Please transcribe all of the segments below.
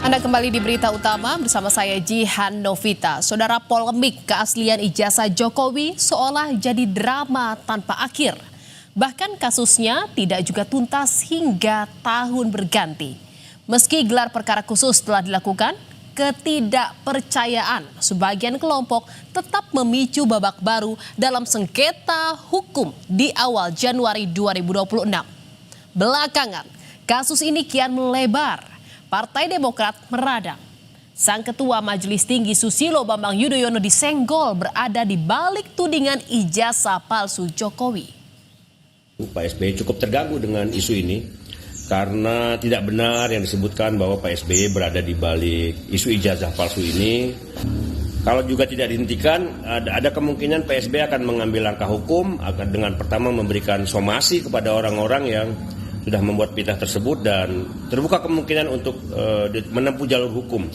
Anda kembali di Berita Utama bersama saya Jihan Novita. Saudara, polemik keaslian ijazah Jokowi seolah jadi drama tanpa akhir. Bahkan kasusnya tidak juga tuntas hingga tahun berganti. Meski gelar perkara khusus telah dilakukan, ketidakpercayaan sebagian kelompok tetap memicu babak baru dalam sengketa hukum di awal Januari 2026. Belakangan, kasus ini kian melebar. Partai Demokrat meradang. Sang Ketua Majelis Tinggi Susilo Bambang Yudhoyono disenggol berada di balik tudingan ijazah palsu Jokowi. Pak SBY cukup terganggu dengan isu ini karena tidak benar yang disebutkan bahwa Pak SBY berada di balik isu ijazah palsu ini. Kalau juga tidak dihentikan, ada kemungkinan Pak SBY akan mengambil langkah hukum akan dengan pertama memberikan somasi kepada orang-orang yang sudah membuat fitnah tersebut dan terbuka kemungkinan untuk menempuh jalur hukum.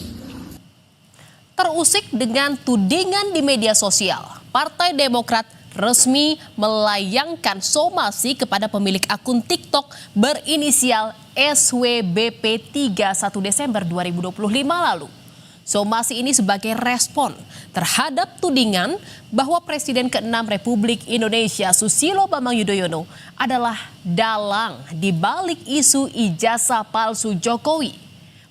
Terusik dengan tudingan di media sosial, Partai Demokrat resmi melayangkan somasi kepada pemilik akun TikTok berinisial SWBP 31 Desember 2025 lalu. Somasi ini sebagai respon terhadap tudingan bahwa Presiden ke-6 Republik Indonesia Susilo Bambang Yudhoyono adalah dalang di balik isu ijazah palsu Jokowi.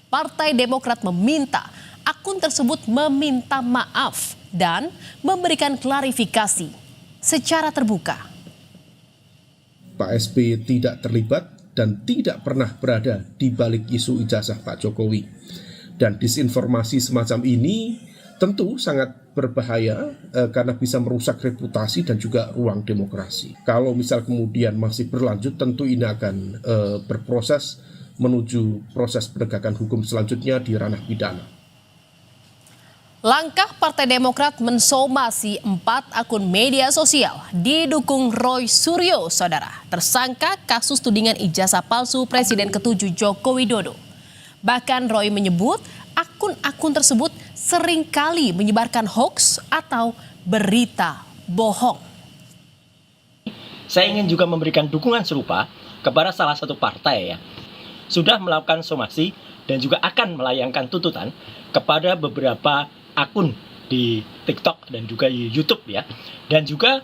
Partai Demokrat meminta akun tersebut meminta maaf dan memberikan klarifikasi secara terbuka. Pak SBY tidak terlibat dan tidak pernah berada di balik isu ijazah Pak Jokowi. Dan disinformasi semacam ini tentu sangat berbahaya karena bisa merusak reputasi dan juga ruang demokrasi. Kalau misal kemudian masih berlanjut, tentu ini akan berproses menuju proses penegakan hukum selanjutnya di ranah pidana. Langkah Partai Demokrat mensomasi 4 akun media sosial didukung Roy Suryo, saudara, tersangka kasus tudingan ijazah palsu Presiden ke-7 Joko Widodo. Bahkan Roy menyebut akun-akun tersebut seringkali menyebarkan hoaks atau berita bohong. Saya ingin juga memberikan dukungan serupa kepada salah satu partai yang sudah melakukan somasi dan juga akan melayangkan tuntutan kepada beberapa akun di TikTok dan juga di YouTube ya. Dan juga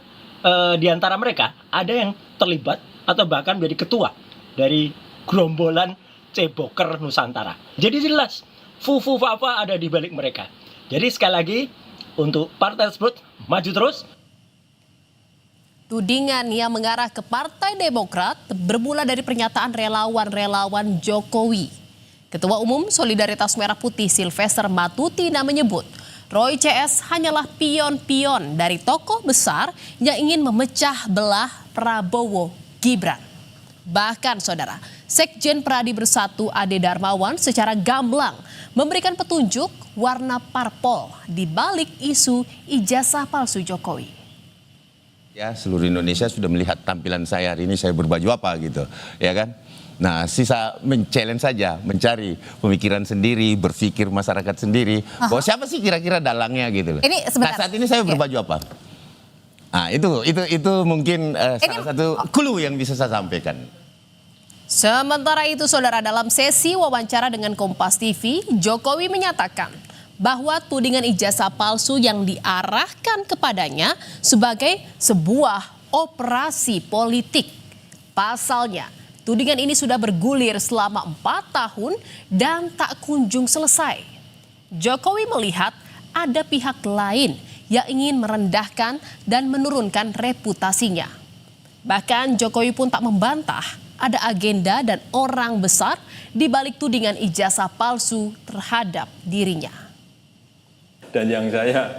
di antara mereka ada yang terlibat atau bahkan menjadi ketua dari gerombolan Ceboker Nusantara. Jadi jelas Fufu Fafa ada di balik mereka. Jadi sekali lagi untuk partai tersebut maju terus. Tudingan yang mengarah ke Partai Demokrat bermula dari pernyataan relawan-relawan Jokowi. Ketua Umum Solidaritas Merah Putih Sylvester Matutina menyebut Roy CS hanyalah pion-pion dari tokoh besar yang ingin memecah belah Prabowo Gibran. Bahkan saudara, Sekjen Pradi Bersatu Ade Darmawan secara gamblang memberikan petunjuk warna parpol di balik isu ijazah palsu Jokowi. Ya, seluruh Indonesia sudah melihat tampilan saya hari ini, saya berbaju apa gitu, ya kan? Nah, sisa men-challenge saja, mencari pemikiran sendiri, berpikir masyarakat sendiri. Bahwa siapa sih kira-kira dalangnya gitu. Ini sebentar. Nah, saat ini saya berbaju apa? Nah, itu mungkin salah satu clue yang bisa saya sampaikan. Sementara itu, saudara, dalam sesi wawancara dengan Kompas TV, Jokowi menyatakan bahwa tudingan ijazah palsu yang diarahkan kepadanya sebagai sebuah operasi politik. Pasalnya, tudingan ini sudah bergulir selama 4 tahun dan tak kunjung selesai. Jokowi melihat ada pihak lain yang ingin merendahkan dan menurunkan reputasinya. Bahkan Jokowi pun tak membantah ada agenda dan orang besar di balik tudingan ijazah palsu terhadap dirinya. Dan yang saya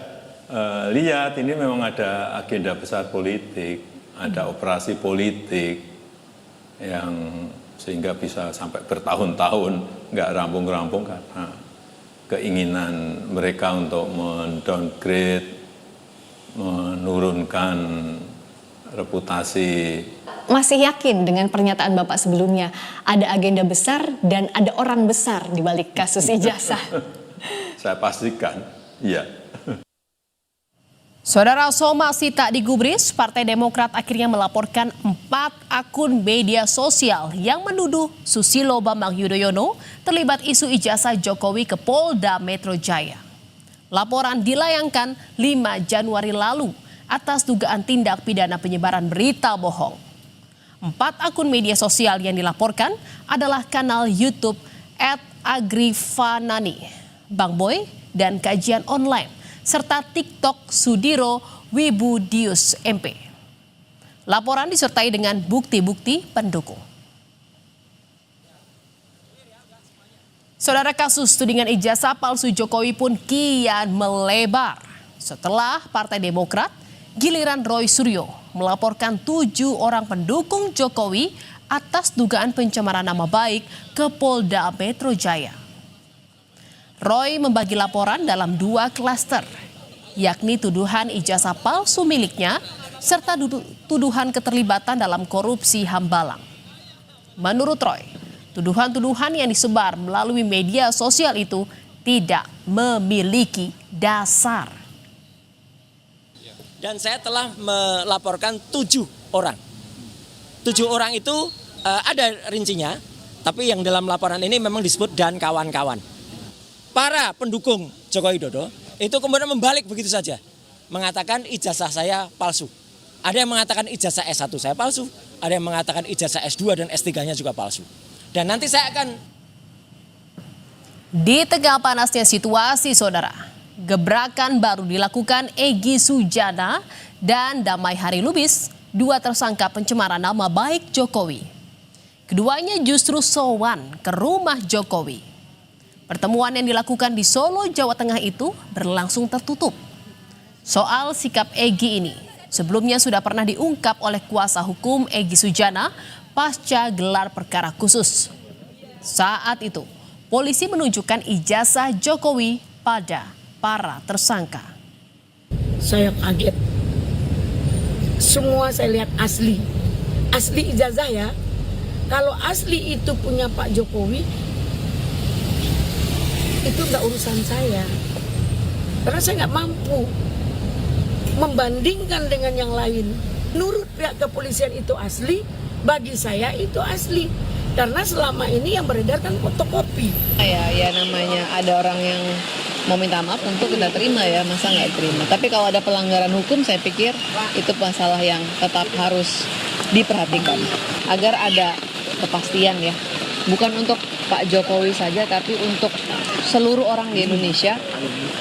lihat ini memang ada agenda besar politik, ada operasi politik yang sehingga bisa sampai bertahun-tahun nggak rampung-rampung karena keinginan mereka untuk mendowngrade, menurunkan reputasi. Masih yakin dengan pernyataan Bapak sebelumnya ada agenda besar dan ada orang besar di balik kasus ijazah? Saya pastikan, iya. Saudara, somasi tak digubris, Partai Demokrat akhirnya melaporkan 4 akun media sosial yang menuduh Susilo Bambang Yudhoyono terlibat isu ijazah Jokowi ke Polda Metro Jaya. Laporan dilayangkan 5 Januari lalu atas dugaan tindak pidana penyebaran berita bohong. 4 akun media sosial yang dilaporkan adalah kanal YouTube @agrifanani, Bang Boy, dan Kajian Online, serta TikTok Sudiro Wibudius MP. Laporan disertai dengan bukti-bukti pendukung. Saudara, kasus tudingan ijazah palsu Jokowi pun kian melebar. Setelah Partai Demokrat, giliran Roy Suryo melaporkan 7 orang pendukung Jokowi atas dugaan pencemaran nama baik ke Polda Metro Jaya. Roy membagi laporan dalam 2 klaster, yakni tuduhan ijazah palsu miliknya serta tuduhan keterlibatan dalam korupsi Hambalang. Menurut Roy, tuduhan-tuduhan yang disebar melalui media sosial itu tidak memiliki dasar. Dan saya telah melaporkan 7 orang. 7 orang itu ada rincinya, tapi yang dalam laporan ini memang disebut dan kawan-kawan. Para pendukung Joko Widodo itu kemudian membalik begitu saja, mengatakan ijazah saya palsu. Ada yang mengatakan ijazah S1 saya palsu, ada yang mengatakan ijazah S2 dan S3-nya juga palsu. Dan nanti saya akan... Di tengah panasnya situasi, saudara, gebrakan baru dilakukan Egy Sujana dan Damai Hari Lubis, 2 tersangka pencemaran nama baik Jokowi. Keduanya justru sowan ke rumah Jokowi. Pertemuan yang dilakukan di Solo, Jawa Tengah itu berlangsung tertutup. Soal sikap Egy ini sebelumnya sudah pernah diungkap oleh kuasa hukum Egy Sujana pasca gelar perkara khusus. Saat itu, polisi menunjukkan ijazah Jokowi pada para tersangka. Saya kaget. Semua saya lihat asli. Asli ijazah ya. Kalau asli itu punya Pak Jokowi, itu nggak urusan saya. Karena saya nggak mampu membandingkan dengan yang lain. Menurut pihak kepolisian itu asli, bagi saya itu asli. Karena selama ini yang beredar kan fotokopi. Ya namanya ada orang yang mau minta maaf tentu kita terima ya, masa nggak terima. Tapi kalau ada pelanggaran hukum saya pikir itu masalah yang tetap harus diperhatikan. Agar ada kepastian ya, bukan untuk Pak Jokowi saja tapi untuk seluruh orang di Indonesia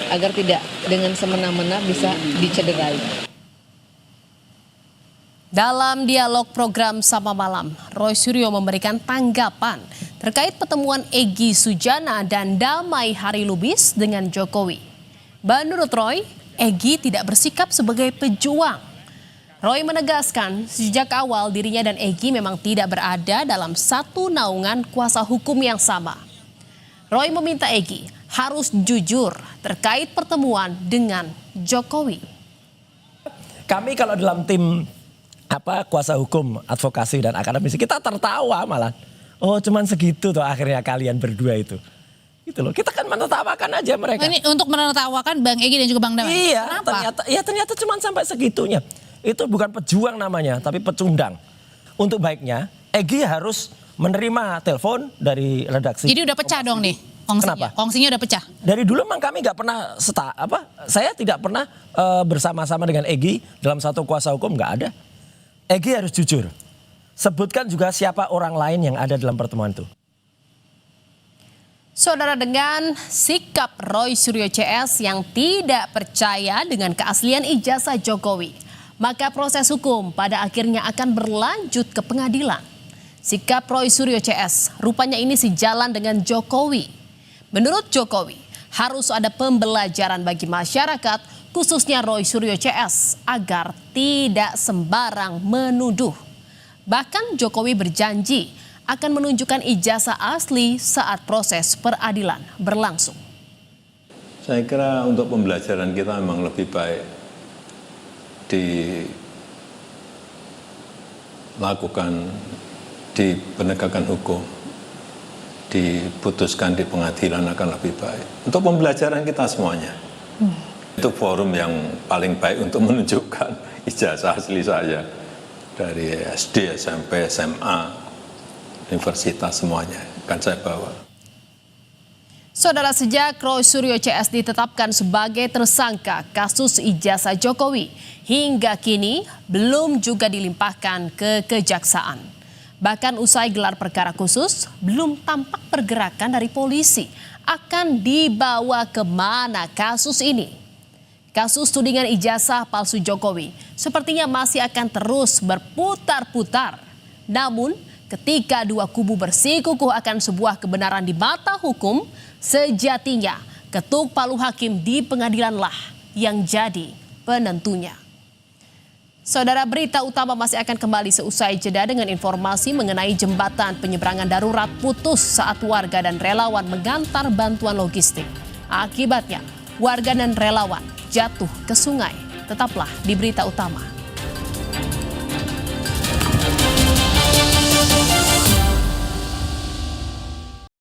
agar tidak dengan semena-mena bisa dicederai. Dalam dialog program Sama Malam, Roy Suryo memberikan tanggapan terkait pertemuan Egy Sujana dan Damai Hari Lubis dengan Jokowi. Menurut Roy, Egy tidak bersikap sebagai pejuang. Roy menegaskan sejak awal dirinya dan Egy memang tidak berada dalam satu naungan kuasa hukum yang sama. Roy meminta Egy harus jujur terkait pertemuan dengan Jokowi. Kami kalau dalam tim kuasa hukum, advokasi dan akademisi kita tertawa malah. Oh, cuman segitu tuh akhirnya kalian berdua itu. Gitu loh. Kita kan menertawakan aja mereka. Ini untuk menertawakan Bang Egy dan juga Bang Damai. Iya, kenapa? ternyata cuman sampai segitunya. Itu bukan pejuang namanya, tapi pecundang. Untuk baiknya, Egy harus menerima telepon dari redaksi. Jadi udah pecah dong nih kongsinya. Kenapa? Kongsinya udah pecah. Dari dulu memang kami nggak pernah saya tidak pernah bersama-sama dengan Egy dalam satu kuasa hukum, nggak ada. Egy harus jujur. Sebutkan juga siapa orang lain yang ada dalam pertemuan itu. Saudara, dengan sikap Roy Suryo CS yang tidak percaya dengan keaslian ijazah Jokowi, maka proses hukum pada akhirnya akan berlanjut ke pengadilan. Sikap Roy Suryo CS rupanya ini sejalan dengan Jokowi. Menurut Jokowi, harus ada pembelajaran bagi masyarakat, khususnya Roy Suryo CS, agar tidak sembarang menuduh. Bahkan Jokowi berjanji akan menunjukkan ijazah asli saat proses peradilan berlangsung. Saya kira untuk pembelajaran kita memang lebih baik dilakukan di penegakan hukum, diputuskan di pengadilan akan lebih baik. Untuk pembelajaran kita semuanya. Itu forum yang paling baik untuk menunjukkan ijazah asli saya. dari SD, SMP, SMA, universitas semuanya akan saya bawa. Saudara, sejak Roy Suryo CS ditetapkan sebagai tersangka kasus ijazah Jokowi, hingga kini belum juga dilimpahkan ke kejaksaan. Bahkan usai gelar perkara khusus, belum tampak pergerakan dari polisi. Akan dibawa kemana kasus ini? Kasus tudingan ijazah palsu Jokowi sepertinya masih akan terus berputar-putar. Namun, ketika dua kubu bersikukuh akan sebuah kebenaran di mata hukum, sejatinya ketuk palu hakim di pengadilanlah yang jadi penentunya. Saudara, berita utama masih akan kembali seusai jeda dengan informasi mengenai jembatan penyeberangan darurat putus saat warga dan relawan mengantar bantuan logistik. Akibatnya, warga dan relawan jatuh ke sungai. Tetaplah di berita utama.